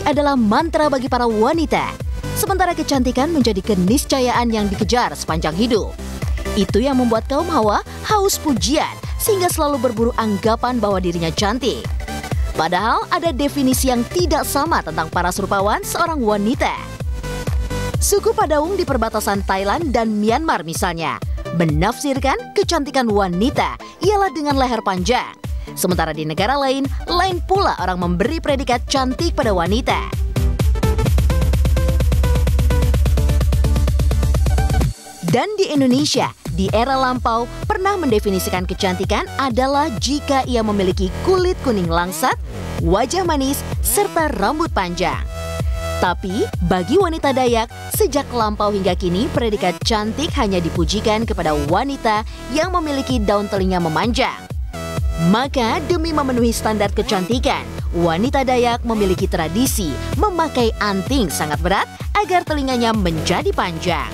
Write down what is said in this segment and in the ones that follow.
adalah mantra bagi para wanita, sementara kecantikan menjadi keniscayaan yang dikejar sepanjang hidup. Itu yang membuat kaum Hawa haus pujian sehingga selalu berburu anggapan bahwa dirinya cantik. Padahal ada definisi yang tidak sama tentang paras rupawan seorang wanita. Suku Padaung di perbatasan Thailand dan Myanmar misalnya menafsirkan kecantikan wanita ialah dengan leher panjang. Sementara di negara lain pula orang memberi predikat cantik pada wanita. Dan di Indonesia, di era lampau pernah mendefinisikan kecantikan adalah jika ia memiliki kulit kuning langsat, wajah manis, serta rambut panjang. Tapi bagi wanita Dayak, sejak lampau hingga kini predikat cantik hanya dipujikan kepada wanita yang memiliki daun telinga memanjang. Maka demi memenuhi standar kecantikan, wanita Dayak memiliki tradisi memakai anting sangat berat agar telinganya menjadi panjang.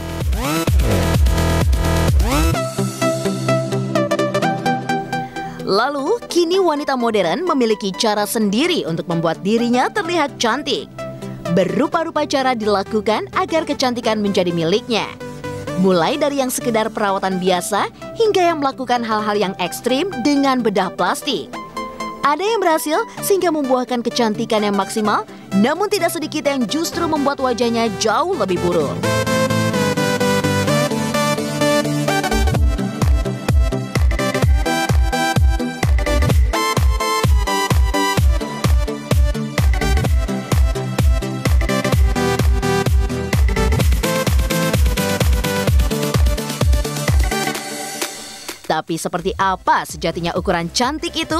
Lalu, kini wanita modern memiliki cara sendiri untuk membuat dirinya terlihat cantik. Berupa-rupa cara dilakukan agar kecantikan menjadi miliknya. Mulai dari yang sekedar perawatan biasa hingga yang melakukan hal-hal yang ekstrim dengan bedah plastik. Ada yang berhasil sehingga membuahkan kecantikan yang maksimal, namun tidak sedikit yang justru membuat wajahnya jauh lebih buruk. Tapi seperti apa sejatinya ukuran cantik itu?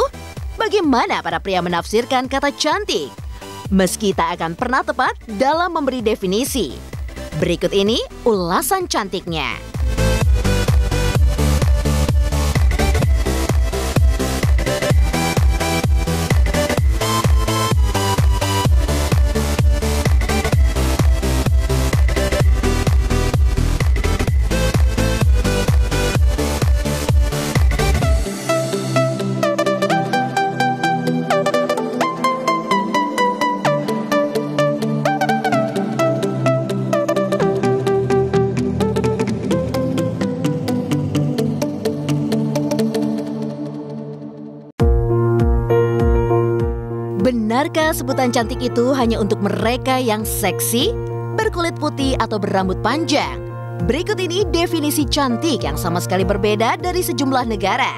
Bagaimana para pria menafsirkan kata cantik? Meski tak akan pernah tepat dalam memberi definisi. Berikut ini ulasan cantiknya. Benarkah sebutan cantik itu hanya untuk mereka yang seksi, berkulit putih atau berambut panjang? Berikut ini definisi cantik yang sama sekali berbeda dari sejumlah negara.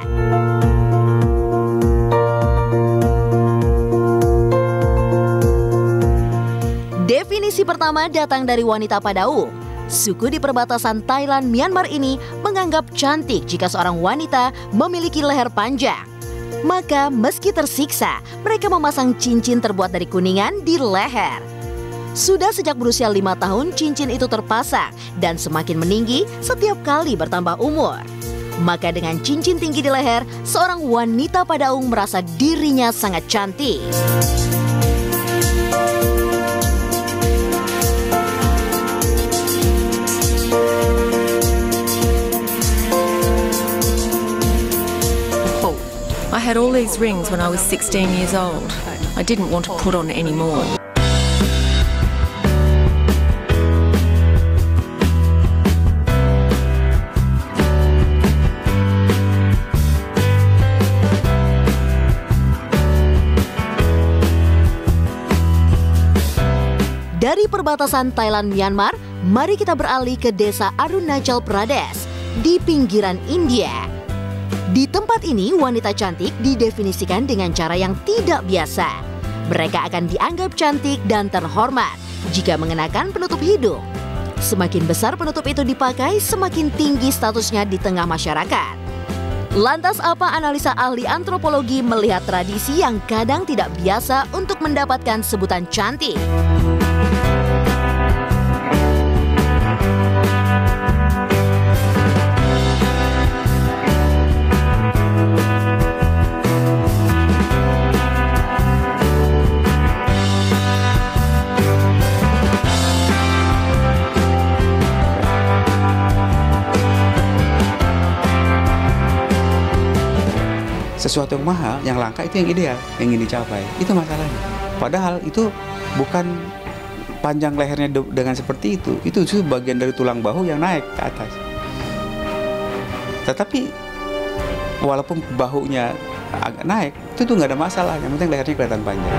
Definisi pertama datang dari wanita Padaung. Suku di perbatasan Thailand Myanmar ini menganggap cantik jika seorang wanita memiliki leher panjang. Maka meski tersiksa, mereka memasang cincin terbuat dari kuningan di leher. Sudah sejak berusia 5 tahun cincin itu terpasang dan semakin meninggi setiap kali bertambah umur. Maka dengan cincin tinggi di leher, seorang wanita Padaung merasa dirinya sangat cantik. I had all these rings when I was 16 years old. I didn't want to put on any more. Dari perbatasan Thailand Myanmar, mari kita beralih ke desa Arunachal Pradesh di pinggiran India. Di tempat ini, wanita cantik didefinisikan dengan cara yang tidak biasa. Mereka akan dianggap cantik dan terhormat jika mengenakan penutup hidung. Semakin besar penutup itu dipakai, semakin tinggi statusnya di tengah masyarakat. Lantas apa analisa ahli antropologi melihat tradisi yang kadang tidak biasa untuk mendapatkan sebutan cantik? Sesuatu yang mahal, yang langka itu yang ideal, yang ingin dicapai. Itu masalahnya. Padahal itu bukan panjang lehernya dengan seperti itu justru bagian dari tulang bahu yang naik ke atas. Tetapi walaupun bahunya agak naik, itu tuh nggak ada masalah, yang penting lehernya kelihatan panjang.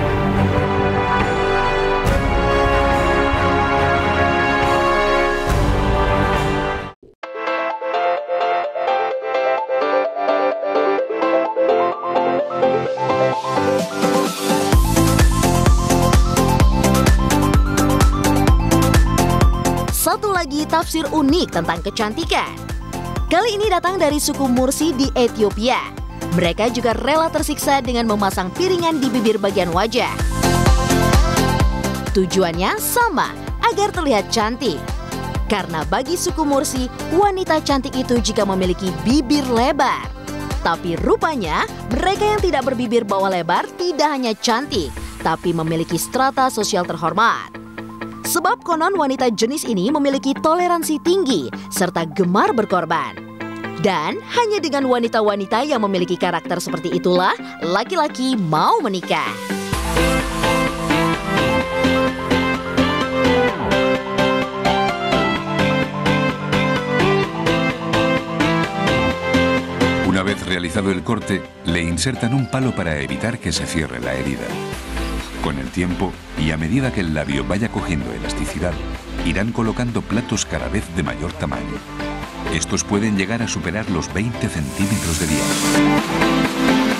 Satu lagi tafsir unik tentang kecantikan. Kali ini datang dari suku Mursi di Ethiopia. Mereka juga rela tersiksa dengan memasang piringan di bibir bagian wajah. Tujuannya sama, agar terlihat cantik. Karena bagi suku Mursi, wanita cantik itu jika memiliki bibir lebar. Tapi rupanya, mereka yang tidak berbibir bawah lebar tidak hanya cantik, tapi memiliki strata sosial terhormat. Sebab konon wanita jenis ini memiliki toleransi tinggi serta gemar berkorban. Dan hanya dengan wanita-wanita yang memiliki karakter seperti itulah laki-laki mau menikah. Una vez realizado el corte, le insertan un palo para evitar que se cierre la herida. Con el tiempo, y a medida que el labio vaya cogiendo elasticidad, irán colocando platos cada vez de mayor tamaño. Estos pueden llegar a superar los 20 centímetros de diámetro.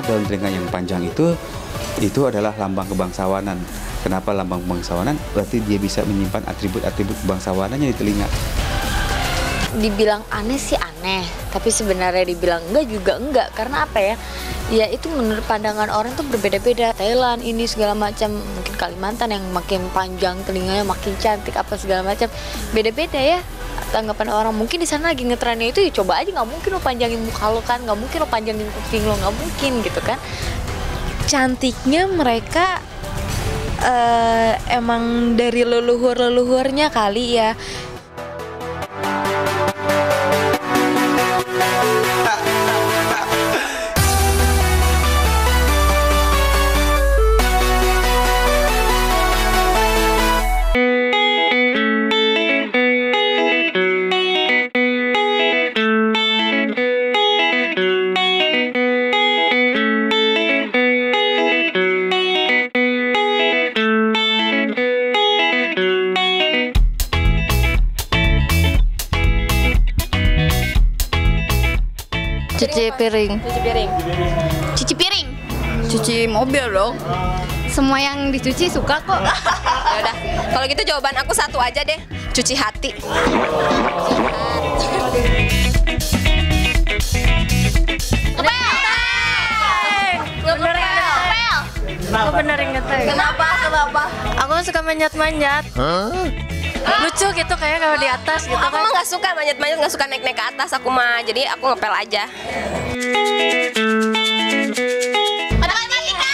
Daun telinga yang panjang itu adalah lambang kebangsawanan. Kenapa lambang kebangsawanan? Berarti dia bisa menyimpan atribut-atribut kebangsawanannya di telinga. Dibilang aneh sih aneh, tapi sebenarnya dibilang enggak juga enggak. Karena apa ya? Ya itu menurut pandangan orang tuh berbeda-beda. Thailand ini segala macam, mungkin Kalimantan yang makin panjang telinganya makin cantik apa segala macam. Beda-beda ya tanggapan orang. Mungkin di sana lagi ngetrennya itu ya coba aja, nggak mungkin lo panjangin muka lo kan, nggak mungkin lo panjangin kuping lo, nggak mungkin gitu kan. Cantiknya mereka emang dari leluhur-leluhurnya kali ya. Cuci piring. Cuci piring. Cuci mobil dong. Semua yang dicuci suka kok. Ya udah, kalau gitu jawaban aku satu aja deh, cuci hati. Aku benerin ngeteh. Kenapa? Aku suka manjat-manjat. Lucu gitu kayak kalau di atas gitu Aku kan. mah nggak suka manjat-manjat, nggak suka naik-naik ke atas aku mah. Jadi aku ngepel aja. Matematika.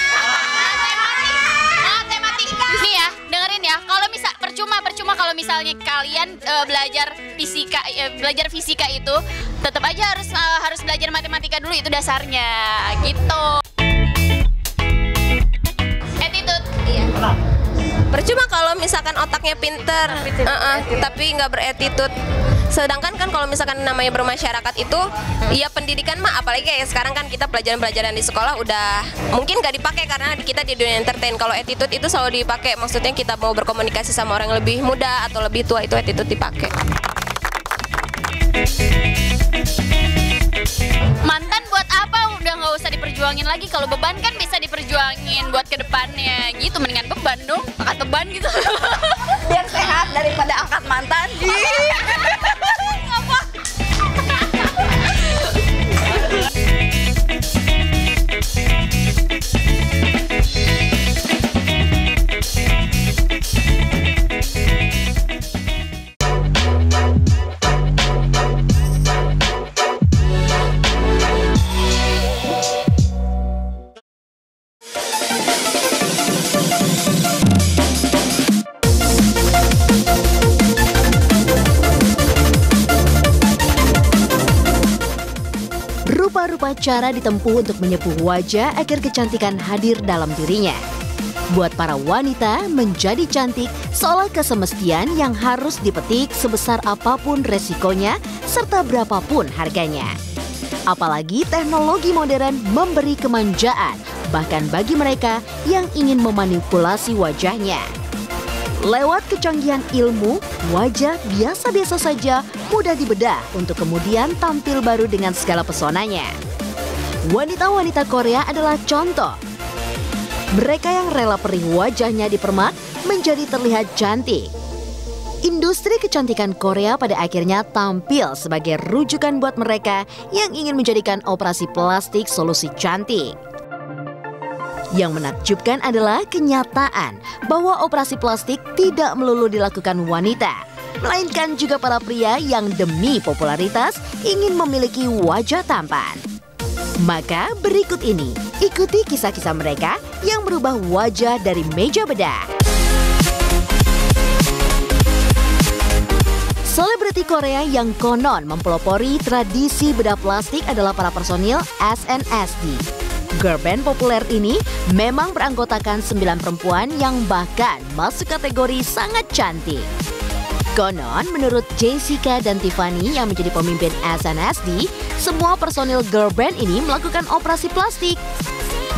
Nih ya, dengerin ya. Kalau percuma kalau misalnya kalian belajar fisika itu, tetap aja harus belajar matematika dulu, itu dasarnya gitu. Attitude. Iya. Percuma kalau misalkan otaknya pinter, tapi nggak beretitude. Sedangkan kan kalau misalkan namanya bermasyarakat itu, ya pendidikan mah apalagi kayak sekarang kan kita pelajaran-pelajaran di sekolah udah mungkin gak dipakai karena kita di dunia entertain. Kalau attitude itu selalu dipakai, maksudnya kita mau berkomunikasi sama orang yang lebih muda atau lebih tua itu attitude dipakai. Mantan buat apa? Udah nggak usah diperjuangin lagi. Kalau beban kan bisa diperjuangin buat kedepannya gitu. Mendingan beban dong, angkat beban gitu. Biar sehat daripada angkat mantan. Apa? Rupa-rupa cara ditempuh untuk menyepuh wajah agar kecantikan hadir dalam dirinya. Buat para wanita, menjadi cantik seolah kesemestian yang harus dipetik sebesar apapun resikonya serta berapapun harganya. Apalagi teknologi modern memberi kemanjaan, bahkan bagi mereka yang ingin memanipulasi wajahnya. Lewat kecanggihan ilmu, wajah biasa-biasa saja mudah dibedah untuk kemudian tampil baru dengan segala pesonanya. Wanita-wanita Korea adalah contoh. Mereka yang rela perih wajahnya dipermak menjadi terlihat cantik. Industri kecantikan Korea pada akhirnya tampil sebagai rujukan buat mereka yang ingin menjadikan operasi plastik solusi cantik. Yang menakjubkan adalah kenyataan bahwa operasi plastik tidak melulu dilakukan wanita, melainkan juga para pria yang demi popularitas ingin memiliki wajah tampan. Maka berikut ini, ikuti kisah-kisah mereka yang merubah wajah dari meja bedah. Selebriti Korea yang konon mempelopori tradisi bedah plastik adalah para personil SNSD. Girl band populer ini memang beranggotakan 9 perempuan yang bahkan masuk kategori sangat cantik. Konon, menurut Jessica dan Tiffany yang menjadi pemimpin SNSD, semua personil girl band ini melakukan operasi plastik.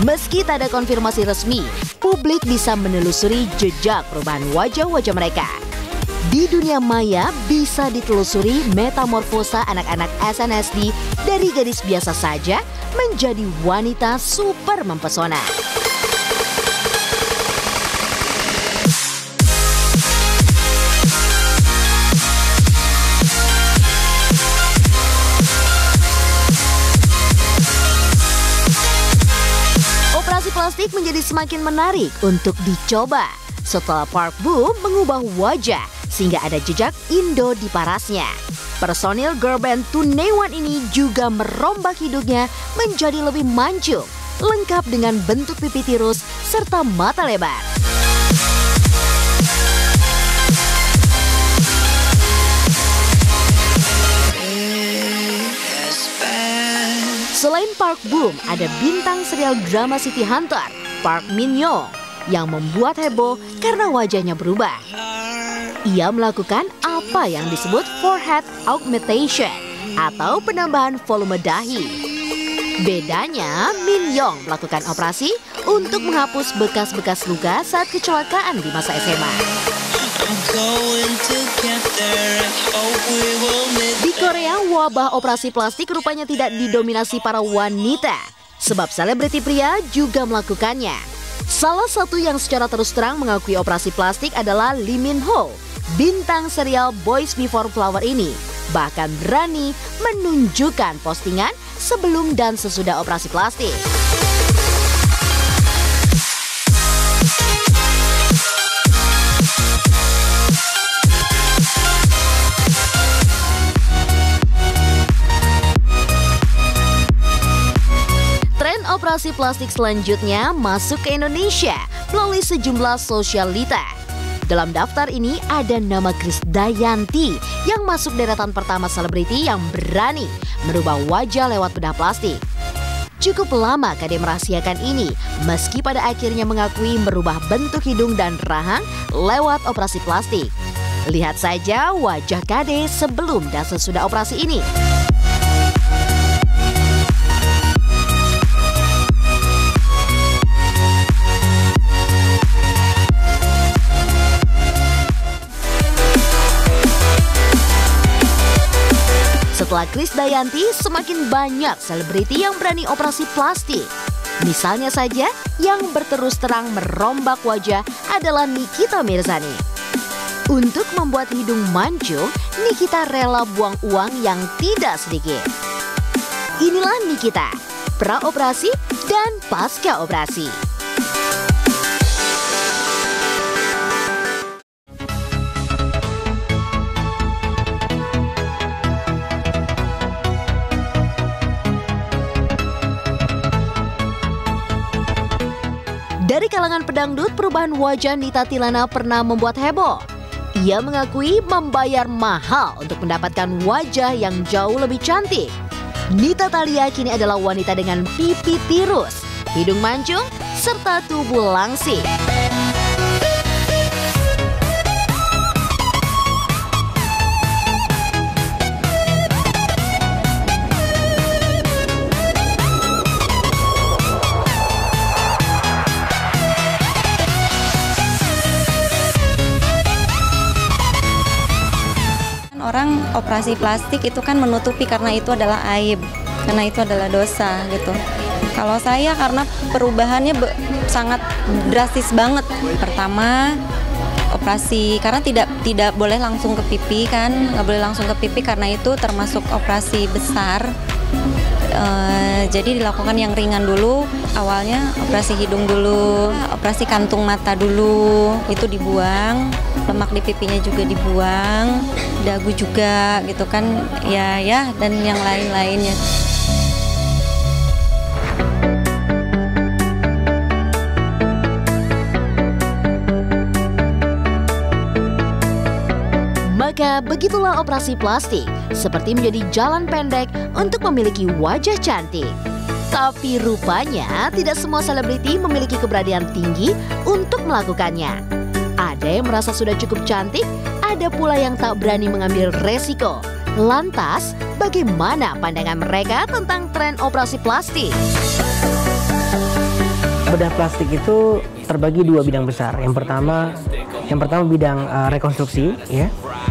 Meski tak ada konfirmasi resmi, publik bisa menelusuri jejak perubahan wajah-wajah mereka. Di dunia maya bisa ditelusuri metamorfosa anak-anak SNSD dari gadis biasa saja menjadi wanita super mempesona. Operasi plastik menjadi semakin menarik untuk dicoba setelah Park Bo mengubah wajah sehingga ada jejak Indo di parasnya. Personil girl band 2NE1 ini juga merombak hidungnya menjadi lebih mancung, lengkap dengan bentuk pipi tirus serta mata lebar. Selain Park Bo, ada bintang serial drama City Hunter, Park Min Young, yang membuat heboh karena wajahnya berubah. Ia melakukan apa yang disebut forehead augmentation atau penambahan volume dahi. Bedanya, Min Young melakukan operasi untuk menghapus bekas-bekas luka saat kecelakaan di masa SMA. Di Korea, wabah operasi plastik rupanya tidak didominasi para wanita, sebab selebriti pria juga melakukannya. Salah satu yang secara terus terang mengakui operasi plastik adalah Lee Min Ho. Bintang serial Boys Before Flower ini bahkan berani menunjukkan postingan sebelum dan sesudah operasi plastik. Tren operasi plastik selanjutnya masuk ke Indonesia melalui sejumlah sosialita. Dalam daftar ini ada nama Krisdayanti yang masuk deretan pertama selebriti yang berani merubah wajah lewat bedah plastik. Cukup lama KD merahasiakan ini, meski pada akhirnya mengakui merubah bentuk hidung dan rahang lewat operasi plastik. Lihat saja wajah Kade sebelum dan sesudah operasi ini. Setelah Krisdayanti, semakin banyak selebriti yang berani operasi plastik. Misalnya saja, yang berterus terang merombak wajah adalah Nikita Mirzani. Untuk membuat hidung mancung, Nikita rela buang uang yang tidak sedikit. Inilah Nikita, pra-operasi dan pasca operasi. Dari kalangan pedangdut, perubahan wajah Nita Tilana pernah membuat heboh. Ia mengakui membayar mahal untuk mendapatkan wajah yang jauh lebih cantik. Nita Thalia kini adalah wanita dengan pipi tirus, hidung mancung, serta tubuh langsing. Orang operasi plastik itu kan menutupi karena itu adalah aib, karena itu adalah dosa gitu. Kalau saya karena perubahannya sangat drastis banget. Pertama operasi karena tidak boleh langsung ke pipi kan, nggak boleh langsung ke pipi karena itu termasuk operasi besar. Jadi dilakukan yang ringan dulu, awalnya operasi hidung dulu, operasi kantung mata dulu, itu dibuang, lemak di pipinya juga dibuang, dagu juga gitu kan, ya dan yang lain-lainnya. Maka begitulah operasi plastik, seperti menjadi jalan pendek untuk memiliki wajah cantik. Tapi rupanya tidak semua selebriti memiliki keberanian tinggi untuk melakukannya. Ada yang merasa sudah cukup cantik, ada pula yang tak berani mengambil resiko. Lantas, bagaimana pandangan mereka tentang tren operasi plastik? Bedah plastik itu terbagi dua bidang besar. Yang pertama bidang rekonstruksi, ya.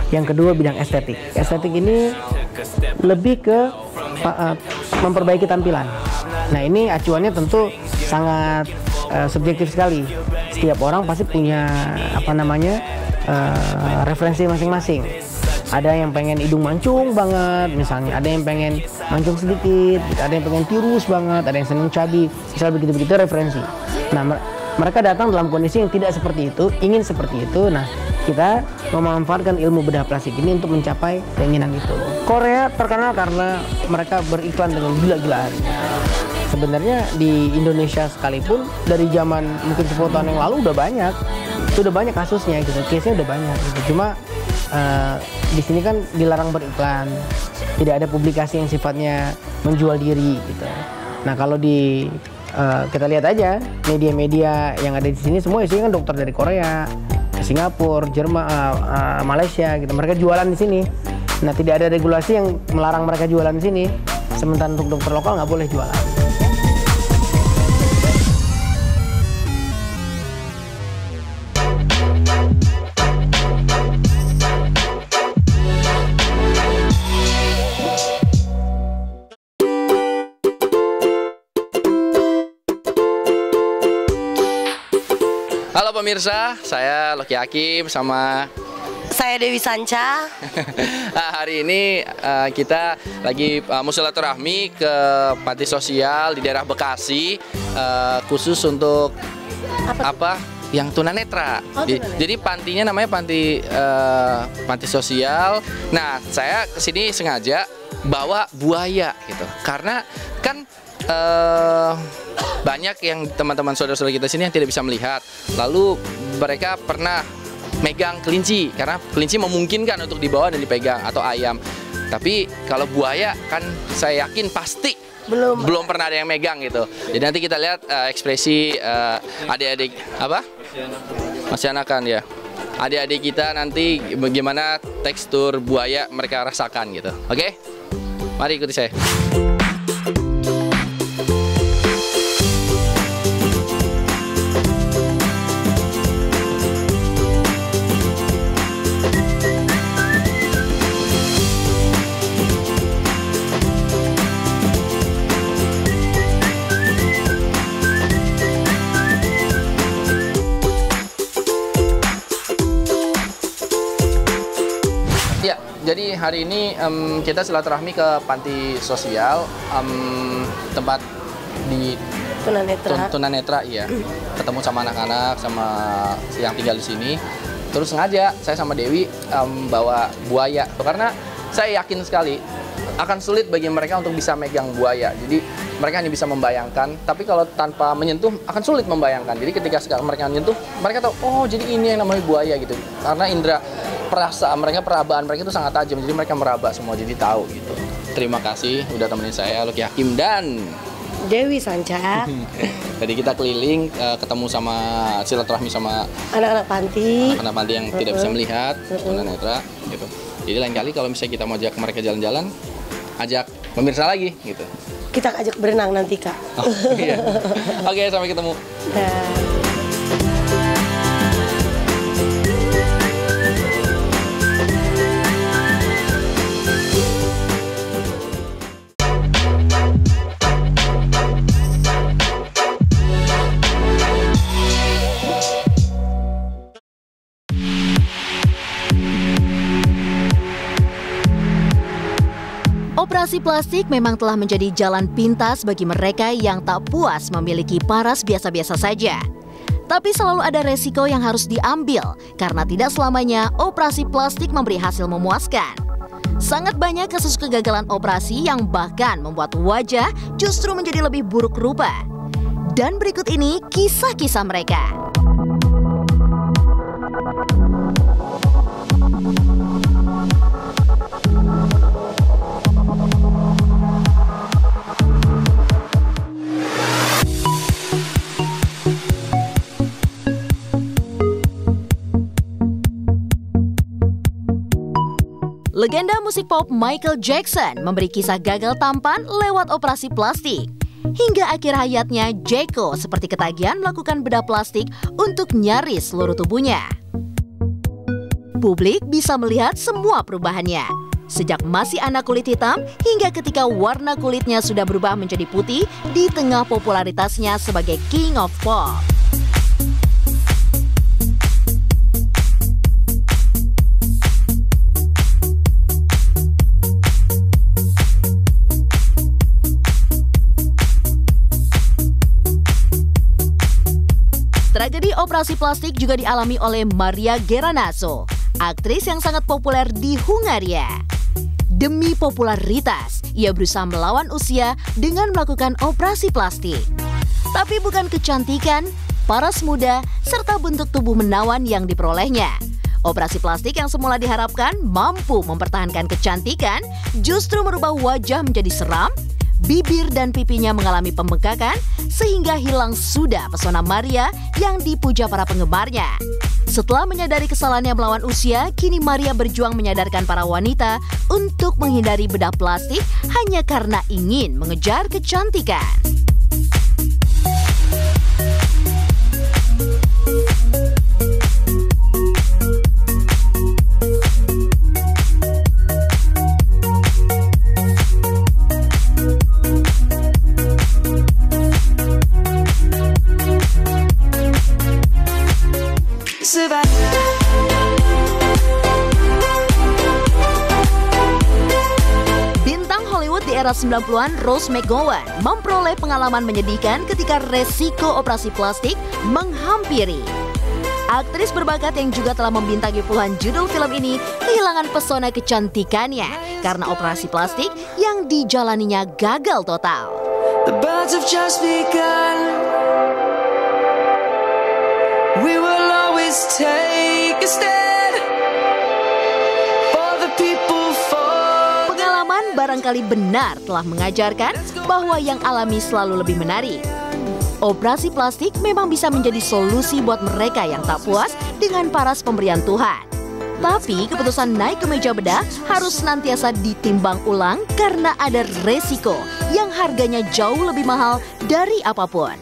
Yang kedua bidang estetik. Estetik ini lebih ke memperbaiki tampilan. Nah, ini acuannya tentu sangat subjektif sekali. Setiap orang pasti punya referensi masing-masing. Ada yang pengen hidung mancung banget, misalnya. Ada yang pengen mancung sedikit, ada yang pengen tirus banget, ada yang seneng cabi. Misal begitu-begitu referensi. Nah, mereka datang dalam kondisi yang tidak seperti itu, ingin seperti itu. Nah, kita memanfaatkan ilmu bedah plastik ini untuk mencapai keinginan itu. Korea terkenal karena mereka beriklan dengan gila-gilaan. Sebenarnya di Indonesia sekalipun dari zaman mungkin 10 tahun yang lalu udah banyak. Itu udah banyak kasusnya gitu, case-nya udah banyak gitu. Cuma di sini kan dilarang beriklan. Tidak ada publikasi yang sifatnya menjual diri gitu. Nah, kalau kita lihat aja media-media yang ada di sini semua isinya kan dokter dari Korea, Singapura, Jerman, Malaysia gitu. Mereka jualan di sini. Nah, tidak ada regulasi yang melarang mereka jualan di sini. Sementara untuk dokter lokal nggak boleh jualan. Halo pemirsa, saya Loki Hakim sama saya Dewi Sanca. Hari ini kita lagi mau silaturahmi ke panti sosial di daerah Bekasi, khusus untuk yang tunanetra. Jadi pantinya namanya panti sosial. Nah, saya kesini sengaja bawa buaya gitu, karena kan banyak yang teman-teman saudara-saudara kita sini yang tidak bisa melihat. Lalu mereka pernah megang kelinci karena kelinci memungkinkan untuk dibawa dan dipegang, atau ayam. Tapi kalau buaya kan saya yakin pasti belum pernah ada yang megang gitu. Jadi nanti kita lihat ekspresi adik-adik masih anakan ya. adik-adik kita nanti bagaimana tekstur buaya mereka rasakan gitu. Oke? Mari ikuti saya. Ya, jadi hari ini kita silaturahmi ke panti sosial, tempat di tunanetra, iya. Ketemu sama anak-anak, sama yang tinggal di sini. Terus sengaja saya sama Dewi bawa buaya, karena saya yakin sekali akan sulit bagi mereka untuk bisa megang buaya. Jadi mereka hanya bisa membayangkan, tapi kalau tanpa menyentuh akan sulit membayangkan. Jadi ketika sekarang mereka menyentuh, mereka tahu, oh jadi ini yang namanya buaya gitu. Karena indera perasaan mereka, perabaan mereka itu sangat tajam, jadi mereka meraba semua, jadi tahu gitu. Terima kasih udah temenin saya, Lucky Hakim dan Dewi Sanca. Tadi kita keliling, ketemu sama silaturahmi sama anak-anak panti yang tidak bisa melihat, tunanetra gitu. Jadi lain kali kalau misalnya kita mau ajak mereka jalan-jalan, ajak pemirsa lagi gitu. Kita ajak berenang nanti, Kak. Oh, iya. Oke, sampai ketemu. Operasi plastik memang telah menjadi jalan pintas bagi mereka yang tak puas memiliki paras biasa-biasa saja. Tapi selalu ada resiko yang harus diambil karena tidak selamanya operasi plastik memberi hasil memuaskan. Sangat banyak kasus kegagalan operasi yang bahkan membuat wajah justru menjadi lebih buruk rupa. Dan berikut ini kisah-kisah mereka. Legenda musik pop Michael Jackson memberi kisah gagal tampan lewat operasi plastik. Hingga akhir hayatnya, Jeko seperti ketagihan melakukan bedah plastik untuk nyaris seluruh tubuhnya. Publik bisa melihat semua perubahannya. Sejak masih anak kulit hitam, hingga ketika warna kulitnya sudah berubah menjadi putih di tengah popularitasnya sebagai King of Pop. Tragedi operasi plastik juga dialami oleh Maria Geranaso, aktris yang sangat populer di Hungaria. Demi popularitas, ia berusaha melawan usia dengan melakukan operasi plastik. Tapi bukan kecantikan, paras muda, serta bentuk tubuh menawan yang diperolehnya. Operasi plastik yang semula diharapkan mampu mempertahankan kecantikan, justru merubah wajah menjadi seram, bibir dan pipinya mengalami pembengkakan, sehingga hilang sudah pesona Maria yang dipuja para penggemarnya. Setelah menyadari kesalahannya melawan usia, kini Maria berjuang menyadarkan para wanita untuk menghindari bedah plastik hanya karena ingin mengejar kecantikan. Bintang Hollywood di era 90-an, Rose McGowan, memperoleh pengalaman menyedihkan ketika resiko operasi plastik menghampiri. Aktris berbakat yang juga telah membintangi puluhan judul film ini kehilangan pesona kecantikannya karena operasi plastik yang dijalaninya gagal total. The birds have just begun. We will always take a stand for the people, for Pengalaman barangkali benar telah mengajarkan bahwa yang alami selalu lebih menarik. Operasi plastik memang bisa menjadi solusi buat mereka yang tak puas dengan paras pemberian Tuhan. Tapi keputusan naik ke meja bedah harus senantiasa ditimbang ulang karena ada resiko yang harganya jauh lebih mahal dari apapun.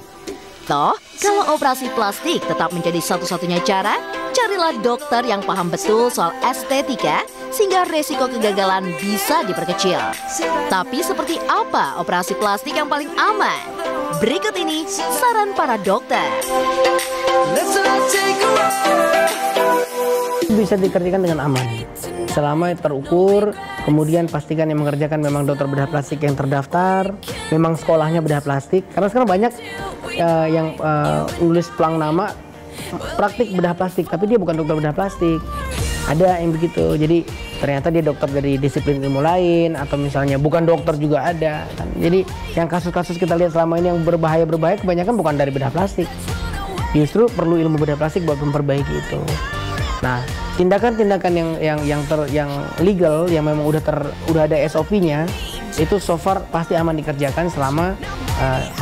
Toh, kalau operasi plastik tetap menjadi satu-satunya cara, carilah dokter yang paham betul soal estetika sehingga resiko kegagalan bisa diperkecil. Tapi seperti apa operasi plastik yang paling aman? Berikut ini saran para dokter. Bisa dikerjakan dengan aman selama terukur, kemudian pastikan yang mengerjakan memang dokter bedah plastik yang terdaftar, memang sekolahnya bedah plastik. Karena sekarang banyak yang nulis pelang nama praktik bedah plastik, tapi dia bukan dokter bedah plastik. Ada yang begitu, jadi ternyata dia dokter dari disiplin ilmu lain, atau misalnya bukan dokter juga ada. Jadi yang kasus-kasus kita lihat selama ini yang berbahaya kebanyakan bukan dari bedah plastik. Justru perlu ilmu bedah plastik buat memperbaiki itu. Nah, tindakan-tindakan yang legal, yang memang udah ada SOP-nya, itu so far pasti aman dikerjakan selama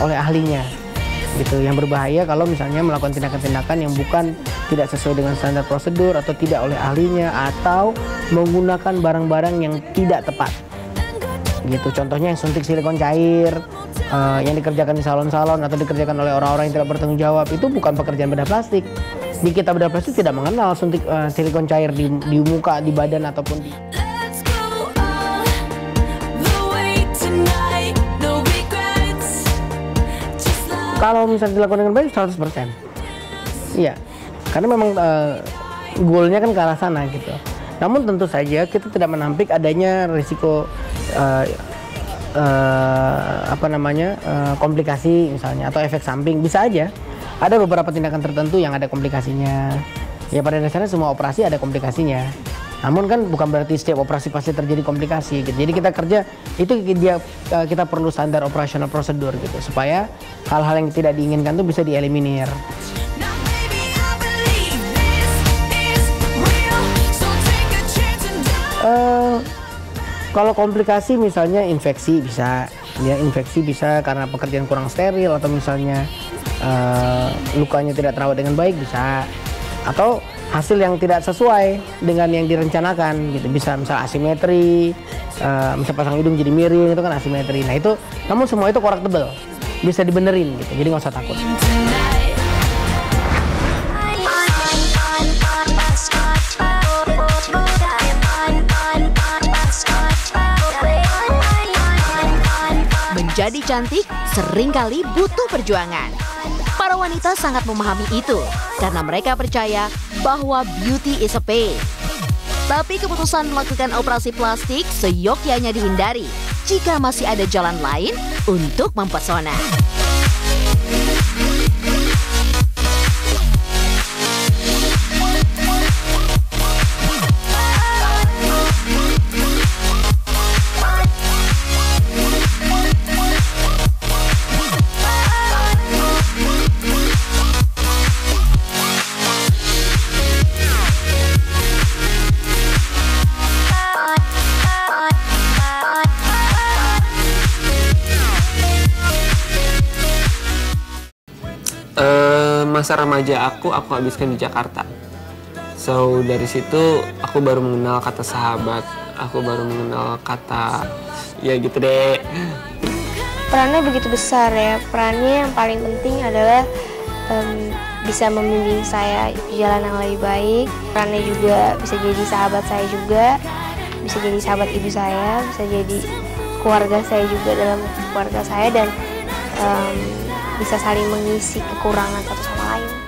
oleh ahlinya. Gitu. Yang berbahaya kalau misalnya melakukan tindakan-tindakan yang bukan tidak sesuai dengan standar prosedur atau tidak oleh ahlinya atau menggunakan barang-barang yang tidak tepat. Gitu. Contohnya yang suntik silikon cair yang dikerjakan di salon-salon atau dikerjakan oleh orang-orang yang tidak bertanggung jawab, itu bukan pekerjaan bedah plastik. Di kita bedah plastik tidak mengenal suntik silikon cair di muka, di badan ataupun di kalau misalnya dilakukan dengan baik 100%. Iya. Karena memang goalnya kan ke arah sana gitu. Namun tentu saja kita tidak menampik adanya risiko komplikasi misalnya atau efek samping. Bisa aja ada beberapa tindakan tertentu yang ada komplikasinya. Ya pada dasarnya semua operasi ada komplikasinya. Namun kan bukan berarti setiap operasi pasti terjadi komplikasi gitu. Jadi kita kerja itu kita perlu standar operasional prosedur gitu supaya hal-hal yang tidak diinginkan itu bisa dieliminir. Kalau komplikasi misalnya infeksi bisa, ya infeksi bisa karena pekerjaan kurang steril atau misalnya lukanya tidak terawat dengan baik bisa, atau hasil yang tidak sesuai dengan yang direncanakan gitu, bisa misal asimetri, misal pasang hidung jadi miring, itu kan asimetri. Nah itu, namun semua itu correctable, bisa dibenerin gitu, jadi nggak usah takut. Menjadi cantik seringkali butuh perjuangan. Para wanita sangat memahami itu karena mereka percaya bahwa beauty is a pain. Tapi keputusan melakukan operasi plastik seyogyanya dihindari jika masih ada jalan lain untuk mempesona. Masa remaja aku habiskan di Jakarta. So dari situ aku baru mengenal kata sahabat, aku baru mengenal kata ya gitu deh. Perannya begitu besar ya. Perannya yang paling penting adalah bisa membimbing saya di jalan yang lebih baik. Perannya juga bisa jadi sahabat saya juga, bisa jadi sahabat ibu saya, bisa jadi keluarga saya juga dalam keluarga saya, dan bisa saling mengisi kekurangan satu sama lain.